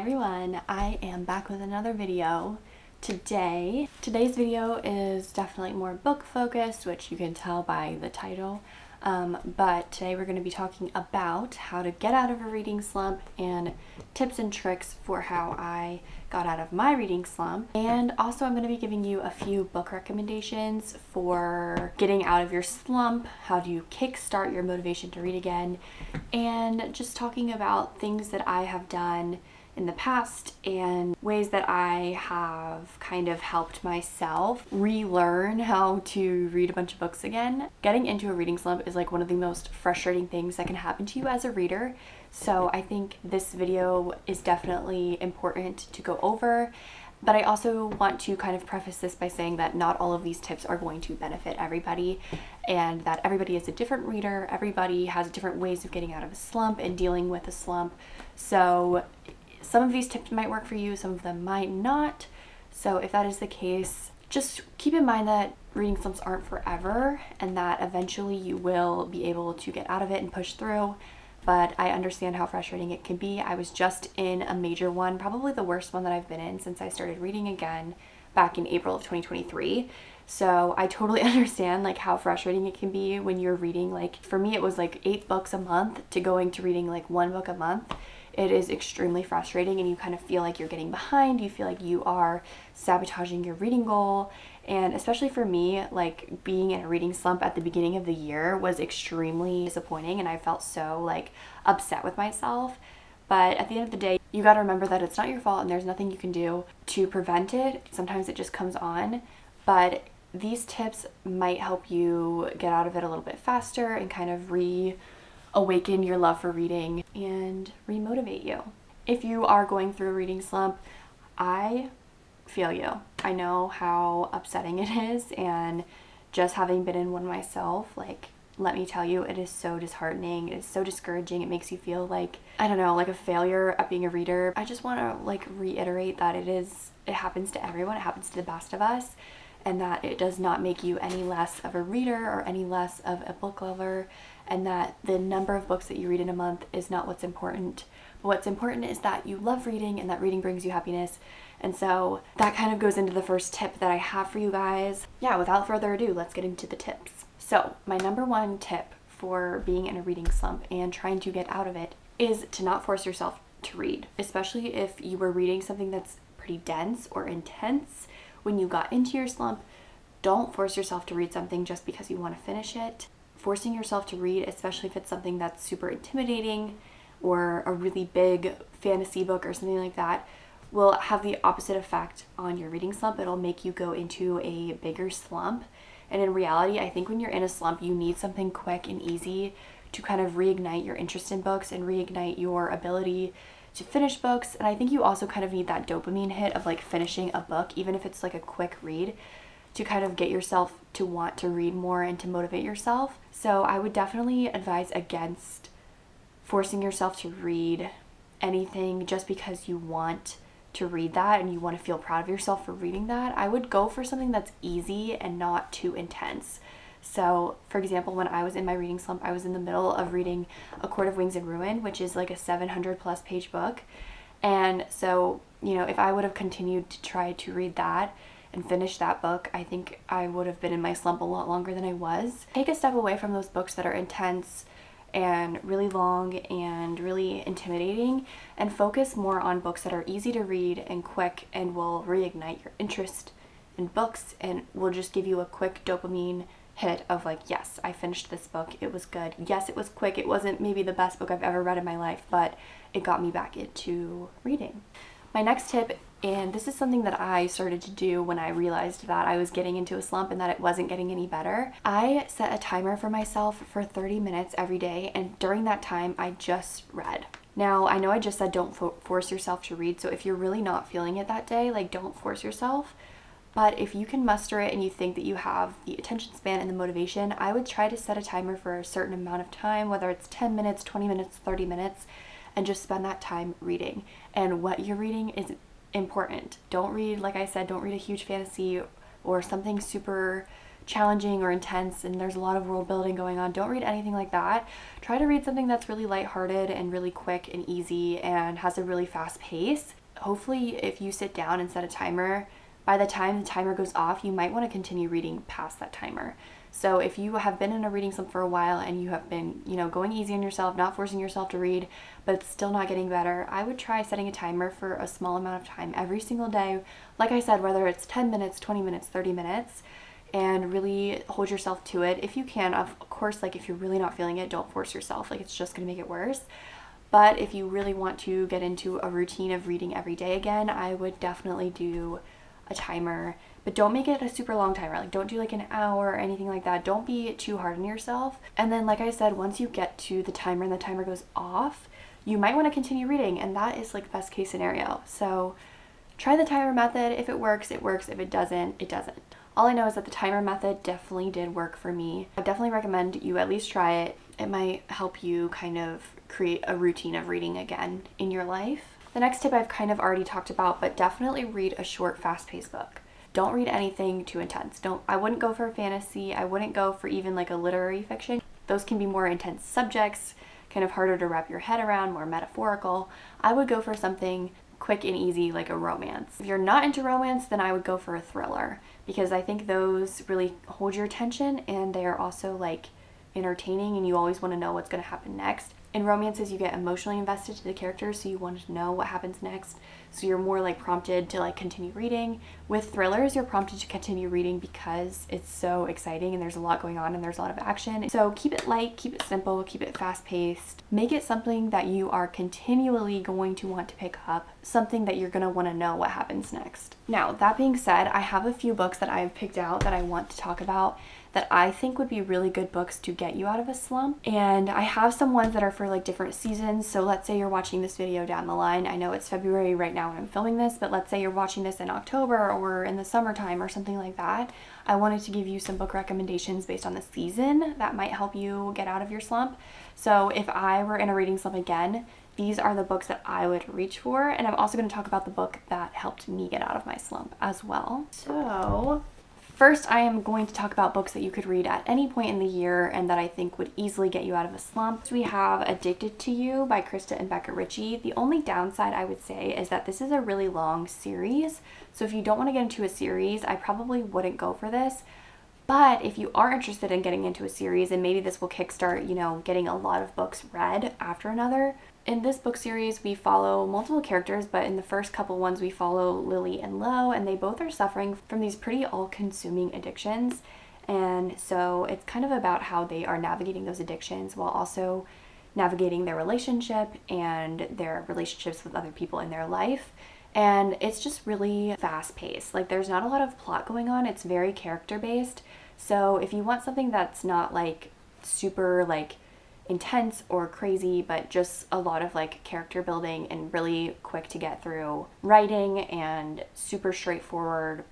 everyone, I am back with another video today. Today's video is definitely more book focused, which you can tell by the title. But today we're going to be talking about how to get out of a reading slump and tips and tricks for how I got out of my reading slump. And also I'm going to be giving you a few book recommendations for getting out of your slump, how do you kickstart your motivation to read again, and just talking about things that I have done in the past and ways that I have kind of helped myself relearn how to read a bunch of books again. Getting into a reading slump is like one of the most frustrating things that can happen to you as a reader. So I think this video is definitely important to go over. But I also want to kind of preface this by saying that not all of these tips are going to benefit everybody, and that everybody is a different reader. Everybody has different ways of getting out of a slump and dealing with a slump. So some of these tips might work for you, some of them might not. So if that is the case, just keep in mind that reading slumps aren't forever and that eventually you will be able to get out of it and push through. But I understand how frustrating it can be. I was just in a major one, probably the worst one that I've been in since I started reading again back in April of 2023. So I totally understand like how frustrating it can be when you're reading, like for me it was like 8 books a month to going to reading like 1 book a month. It is extremely frustrating and you kind of feel like you're getting behind. You feel like you are sabotaging your reading goal. And especially for me, like being in a reading slump at the beginning of the year was extremely disappointing and I felt so like upset with myself. But at the end of the day, you got to remember that it's not your fault and there's nothing you can do to prevent it. Sometimes it just comes on, but these tips might help you get out of it a little bit faster and kind of reawaken your love for reading and remotivate you. If you are going through a reading slump, I feel you. I know how upsetting it is, and just having been in one myself, like let me tell you, it is so disheartening. It is so discouraging. It makes you feel like, I don't know, like a failure at being a reader. I just want to like reiterate that it happens to everyone. It happens to the best of us, and that it does not make you any less of a reader or any less of a book lover, and that the number of books that you read in a month is not what's important. But what's important is that you love reading and that reading brings you happiness. And so that kind of goes into the first tip that I have for you guys. Yeah, without further ado, let's get into the tips. So my number one tip for being in a reading slump and trying to get out of it is to not force yourself to read, especially if you were reading something that's pretty dense or intense when you got into your slump. Don't force yourself to read something just because you want to finish it. Forcing yourself to read, especially if it's something that's super intimidating or a really big fantasy book or something like that, will have the opposite effect on your reading slump. It'll make you go into a bigger slump. And in reality, I think when you're in a slump, you need something quick and easy to kind of reignite your interest in books and reignite your ability to finish books. And I think you also kind of need that dopamine hit of like finishing a book, even if it's like a quick read, to kind of get yourself to want to read more and to motivate yourself. So I would definitely advise against forcing yourself to read anything just because you want to read that and you want to feel proud of yourself for reading that. I would go for something that's easy and not too intense. So for example, when I was in my reading slump, I was in the middle of reading A Court of Wings and Ruin, which is like a 700+ page book. And so, you know, if I would have continued to try to read that and finish that book, I think I would have been in my slump a lot longer than I was. Take a step away from those books that are intense and really long and really intimidating, and focus more on books that are easy to read and quick and will reignite your interest in books and will just give you a quick dopamine hit of like, yes, I finished this book, it was good. Yes, it was quick. It wasn't maybe the best book I've ever read in my life, but it got me back into reading. My next tip, and this is something that I started to do when I realized that I was getting into a slump and that it wasn't getting any better. I set a timer for myself for 30 minutes every day, and during that time, I just read. Now, I know I just said don't force yourself to read, so if you're really not feeling it that day, like don't force yourself. But if you can muster it and you think that you have the attention span and the motivation, I would try to set a timer for a certain amount of time, whether it's 10 minutes, 20 minutes, 30 minutes, and just spend that time reading. And what you're reading is important. Don't read, like I said, don't read a huge fantasy or something super challenging or intense and there's a lot of world building going on, don't read anything like that. Try to read something that's really lighthearted and really quick and easy and has a really fast pace. Hopefully, if you sit down and set a timer, by the time the timer goes off, you might want to continue reading past that timer. So if you have been in a reading slump for a while and you have been, going easy on yourself, not forcing yourself to read, but it's still not getting better, I would try setting a timer for a small amount of time every single day. Like I said, whether it's 10 minutes, 20 minutes, 30 minutes, and really hold yourself to it if you can. Of course, like if you're really not feeling it, don't force yourself. Like it's just going to make it worse. But if you really want to get into a routine of reading every day again, I would definitely do a timer, but don't make it a super long timer. Like don't do like an hour or anything like that. Don't be too hard on yourself. And then, like I said, once you get to the timer and the timer goes off, you might want to continue reading, and that is like best case scenario. So try the timer method. If it works, it works. If it doesn't, it doesn't. All I know is that the timer method definitely did work for me. I definitely recommend you at least try it. It might help you kind of create a routine of reading again in your life. The next tip I've kind of already talked about, but definitely read a short, fast-paced book. Don't read anything too intense. I wouldn't go for fantasy. I wouldn't go for even like a literary fiction. Those can be more intense subjects, kind of harder to wrap your head around, more metaphorical. I would go for something quick and easy like a romance. If you're not into romance, then I would go for a thriller, because I think those really hold your attention and they are also like entertaining and you always want to know what's going to happen next. In romances, you get emotionally invested to the characters, so you want to know what happens next. So you're more like prompted to like continue reading. With thrillers, you're prompted to continue reading because it's so exciting and there's a lot going on and there's a lot of action. So keep it light, keep it simple, keep it fast-paced. Make it something that you are continually going to want to pick up, something that you're going to want to know what happens next. Now, that being said, I have a few books that I've picked out that I want to talk about that I think would be really good books to get you out of a slump. And I have some ones that are for like different seasons. So let's say you're watching this video down the line. I know it's February right now when I'm filming this, but let's say you're watching this in October or in the summertime or something like that. I wanted to give you some book recommendations based on the season that might help you get out of your slump. So if I were in a reading slump again, these are the books that I would reach for. And I'm also going to talk about the book that helped me get out of my slump as well. So first, I am going to talk about books that you could read at any point in the year and that I think would easily get you out of a slump. So we have Addicted to You by Krista and Becca Ritchie. The only downside I would say is that this is a really long series. So if you don't want to get into a series, I probably wouldn't go for this. But if you are interested in getting into a series, and maybe this will kickstart, getting a lot of books read after another. In this book series, we follow multiple characters, but in the first couple ones, we follow Lily and Lo, and they both are suffering from these pretty all-consuming addictions. And so it's kind of about how they are navigating those addictions while also navigating their relationship and their relationships with other people in their life. And it's just really fast-paced. Like, there's not a lot of plot going on. It's very character-based. So if you want something that's not like super like intense or crazy, but just a lot of like character building and really quick to get through writing and super straightforward,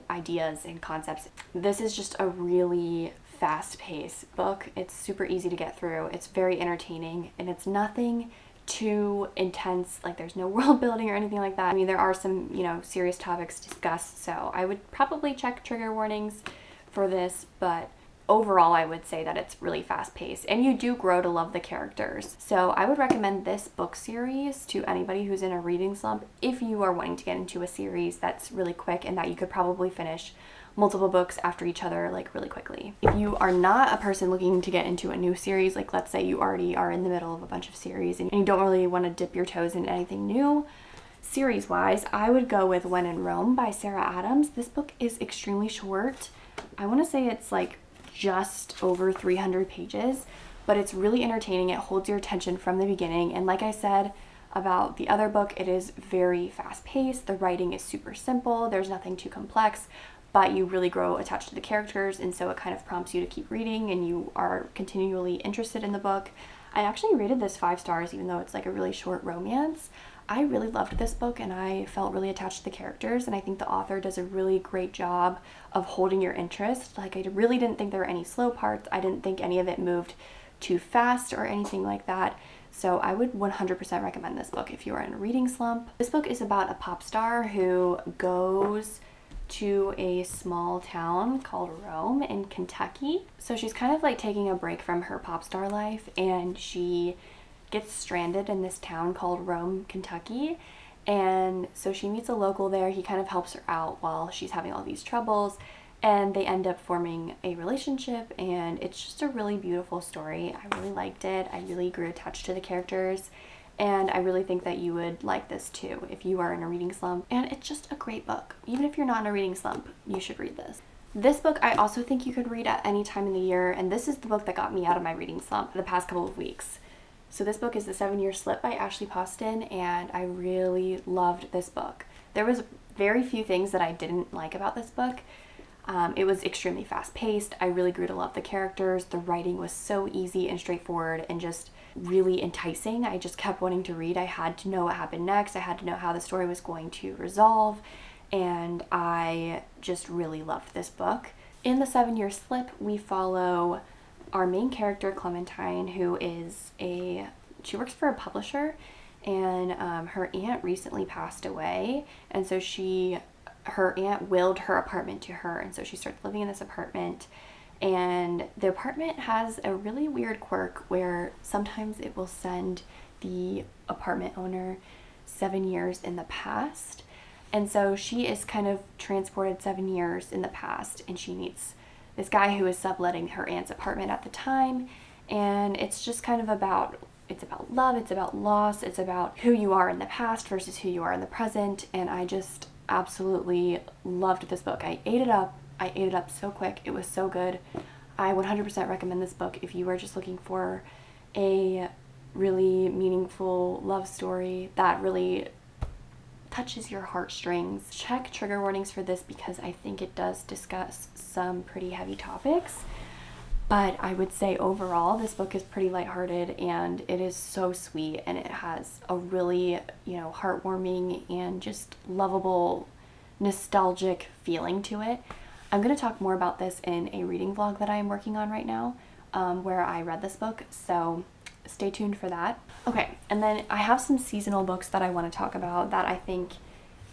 ideas and concepts, this is just a really fast-paced book. It's super easy to get through. It's very entertaining, and it's nothing too intense. Like, there's no world building or anything like that. I mean, there are some, serious topics discussed, so I would probably check trigger warnings for this, but overall, I would say that it's really fast-paced, and you do grow to love the characters. So I would recommend this book series to anybody who's in a reading slump if you are wanting to get into a series that's really quick and that you could probably finish multiple books after each other like really quickly. If you are not a person looking to get into a new series, like let's say you already are in the middle of a bunch of series and you don't really want to dip your toes in anything new, series-wise, I would go with When in Rome by Sarah Adams. This book is extremely short. I want to say it's like just over 300 pages, but it's really entertaining. It holds your attention from the beginning, and like I said about the other book, it is very fast-paced. The writing is super simple. There's nothing too complex, but you really grow attached to the characters, and so it kind of prompts you to keep reading and you are continually interested in the book. I actually rated this 5 stars even though it's like a really short romance. I really loved this book and I felt really attached to the characters, and I think the author does a really great job of holding your interest. Like, I really didn't think there were any slow parts. I didn't think any of it moved too fast or anything like that. So I would 100% recommend this book if you are in a reading slump. This book is about a pop star who goes to a small town called Rome in Kentucky. So she's kind of like taking a break from her pop star life, and she gets stranded in this town called Rome, Kentucky. And so she meets a local there. He kind of helps her out while she's having all these troubles, and they end up forming a relationship, and it's just a really beautiful story. I really liked it. I really grew attached to the characters, and I really think that you would like this too if you are in a reading slump. And it's just a great book. Even if you're not in a reading slump, you should read this. This book I also think you could read at any time in the year, and this is the book that got me out of my reading slump the past couple of weeks. So this book is The 7-Year Slip by Ashley Poston, and I really loved this book. There was very few things that I didn't like about this book. It was extremely fast-paced. I really grew to love the characters. The writing was so easy and straightforward and just really enticing. I just kept wanting to read. I had to know what happened next. I had to know how the story was going to resolve, and I just really loved this book. In The 7-Year Slip, we follow our main character, Clementine, who is she works for a publisher, and her aunt recently passed away, and so her aunt willed her apartment to her, and so she starts living in this apartment. And the apartment has a really weird quirk where sometimes it will send the apartment owner 7 years in the past. And so she is kind of transported 7 years in the past, and she meets this guy who is subletting her aunt's apartment at the time. And it's just kind of about love, it's about loss, it's about who you are in the past versus who you are in the present. And I just absolutely loved this book. I ate it up so quick. It was so good. I 100% recommend this book if you are just looking for a really meaningful love story that really touches your heartstrings. Check trigger warnings for this because I think it does discuss some pretty heavy topics. But I would say overall this book is pretty lighthearted, and it is so sweet, and it has a really, heartwarming and just lovable, nostalgic feeling to it. I'm going to talk more about this in a reading vlog that I am working on right now, where I read this book, so stay tuned for that. Okay, and then I have some seasonal books that I want to talk about that I think,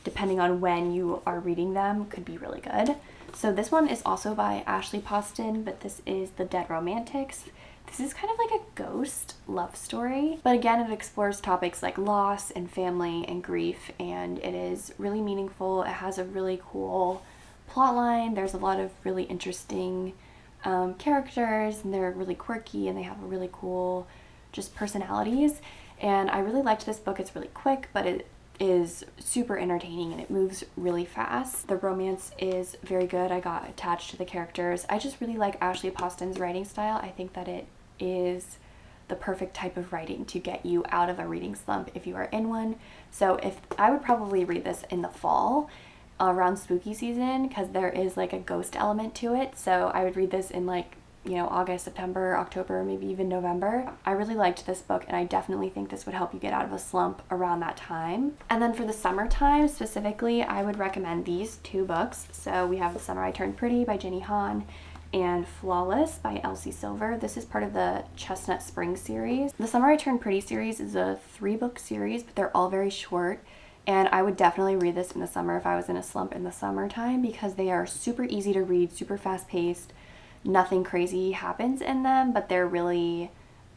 depending on when you are reading them, could be really good. So this one is also by Ashley Poston, but this is The Dead Romantics. This is kind of like a ghost love story, but again, it explores topics like loss and family and grief, and it is really meaningful. It has a really cool plot line. There's a lot of really interesting characters, and they're really quirky, and they have a really cool just personalities. And I really liked this book. It's really quick, but it is super entertaining, and it moves really fast. The romance is very good. I got attached to the characters. I just really like Ashley Poston's writing style. I think that it is the perfect type of writing to get you out of a reading slump if you are in one. So I would probably read this in the fall around spooky season, because there is like a ghost element to it. So I would read this in August, September, October, maybe even November. I really liked this book, and I definitely think this would help you get out of a slump around that time. And then for the summertime specifically, I would recommend these two books. So we have The Summer I Turned Pretty by Jenny Han and Flawless by Elsie Silver. This is part of the Chestnut Spring series. The Summer I Turned Pretty series is a 3-book series, but they're all very short. And I would definitely read this in the summer if I was in a slump in the summertime, because they are super easy to read, super fast-paced. Nothing crazy happens in them, but they're really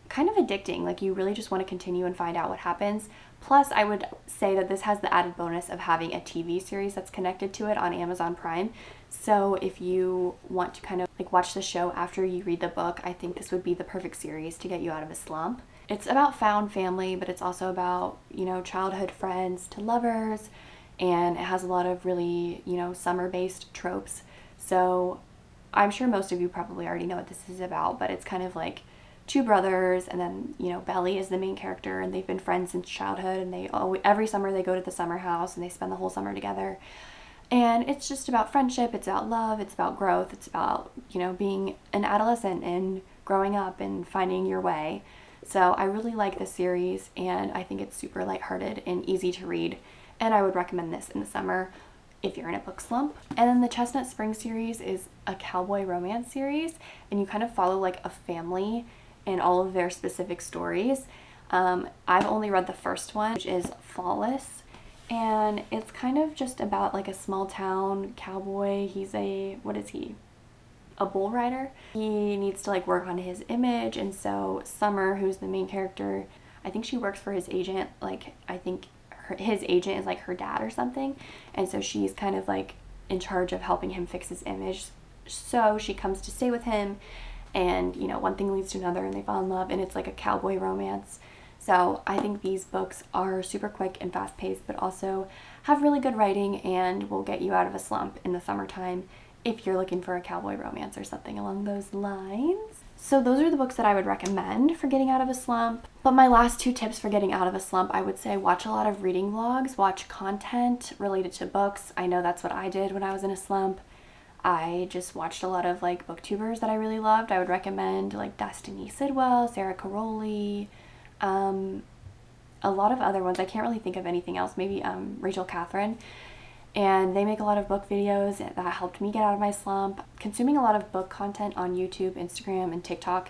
kind of addicting. Like, you really just want to continue and find out what happens. Plus, I would say that this has the added bonus of having a TV series that's connected to it on Amazon Prime. So if you want to kind of watch the show after you read the book, I think this would be the perfect series to get you out of a slump. It's about found family, but it's also about, childhood friends to lovers, and it has a lot of really, summer-based tropes. So I'm sure most of you probably already know what this is about, but it's kind of like two brothers, and then, Belly is the main character, and they've been friends since childhood, and every summer they go to the summer house, and they spend the whole summer together. And it's just about friendship, it's about love, it's about growth, it's about, being an adolescent and growing up and finding your way. So I really like this series, and I think it's super lighthearted and easy to read, and I would recommend this in the summer if you're in a book slump. And then the Chestnut Spring series is a cowboy romance series, and you kind of follow a family and all of their specific stories. I've only read the first one, which is Flawless, And it's kind of just about like a small town cowboy. He's what is he? A bull rider. He needs to like work on his image, and so Summer, who's the main character, I think she works for his agent. Like, I think his agent is like her dad or something, and so she's kind of like in charge of helping him fix his image. So she comes to stay with him, and you know, one thing leads to another and they fall in love, and it's like a cowboy romance. So I think these books are super quick and fast paced, but also have really good writing and will get you out of a slump in the summertime if you're looking for a cowboy romance or something along those lines. So those are the books that I would recommend for getting out of a slump. But my last 2 tips for getting out of a slump, I would say watch a lot of reading vlogs, watch content related to books. I know that's what I did when I was in a slump. I just watched a lot of like booktubers that I really loved. I would recommend like Destiny Sidwell, Sarah Caroli, a lot of other ones. I can't really think of anything else. Maybe Rachel Catherine. And they make a lot of book videos that helped me get out of my slump. Consuming a lot of book content on YouTube, Instagram, and TikTok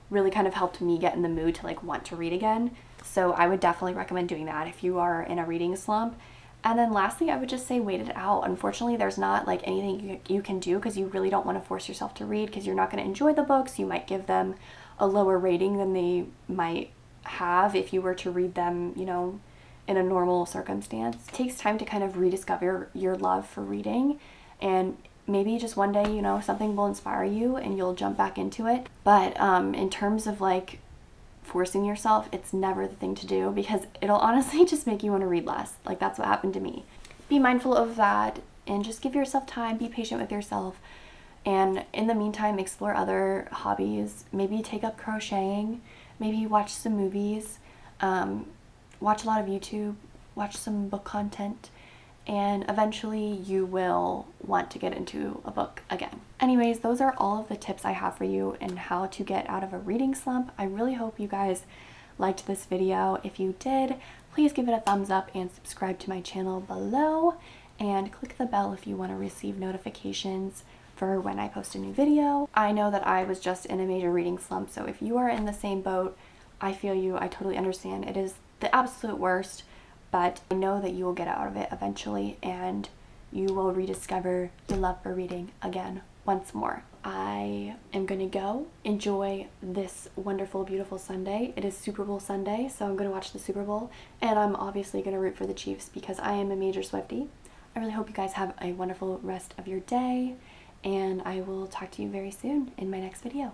really kind of helped me get in the mood to like want to read again. So I would definitely recommend doing that if you are in a reading slump. And then lastly, I would just say wait it out. Unfortunately, there's not like anything you can do, because you really don't want to force yourself to read, because you're not going to enjoy the books. You might give them a lower rating than they might have if you were to read them, you know, in a normal circumstance. It takes time to kind of rediscover your love for reading, and maybe just one day, you know, something will inspire you and you'll jump back into it. But in terms of like forcing yourself, it's never the thing to do, because it'll honestly just make you want to read less. Like, that's what happened to me. Be mindful of that and just give yourself time, be patient with yourself. And in the meantime, explore other hobbies. Maybe take up crocheting, maybe watch some movies, watch a lot of YouTube, watch some book content, and eventually you will want to get into a book again. Anyways, those are all of the tips I have for you and how to get out of a reading slump. I really hope you guys liked this video. If you did, please give it a thumbs up and subscribe to my channel below, and click the bell if you want to receive notifications for when I post a new video. I know that I was just in a major reading slump, so if you are in the same boat, I feel you. I totally understand. It is the absolute worst, but I know that you will get out of it eventually, and you will rediscover your love for reading again once more. I am gonna go enjoy this wonderful, beautiful Sunday. It is Super Bowl Sunday, so I'm gonna watch the Super Bowl, and I'm obviously gonna root for the Chiefs because I am a major Swiftie. I really hope you guys have a wonderful rest of your day, and I will talk to you very soon in my next video.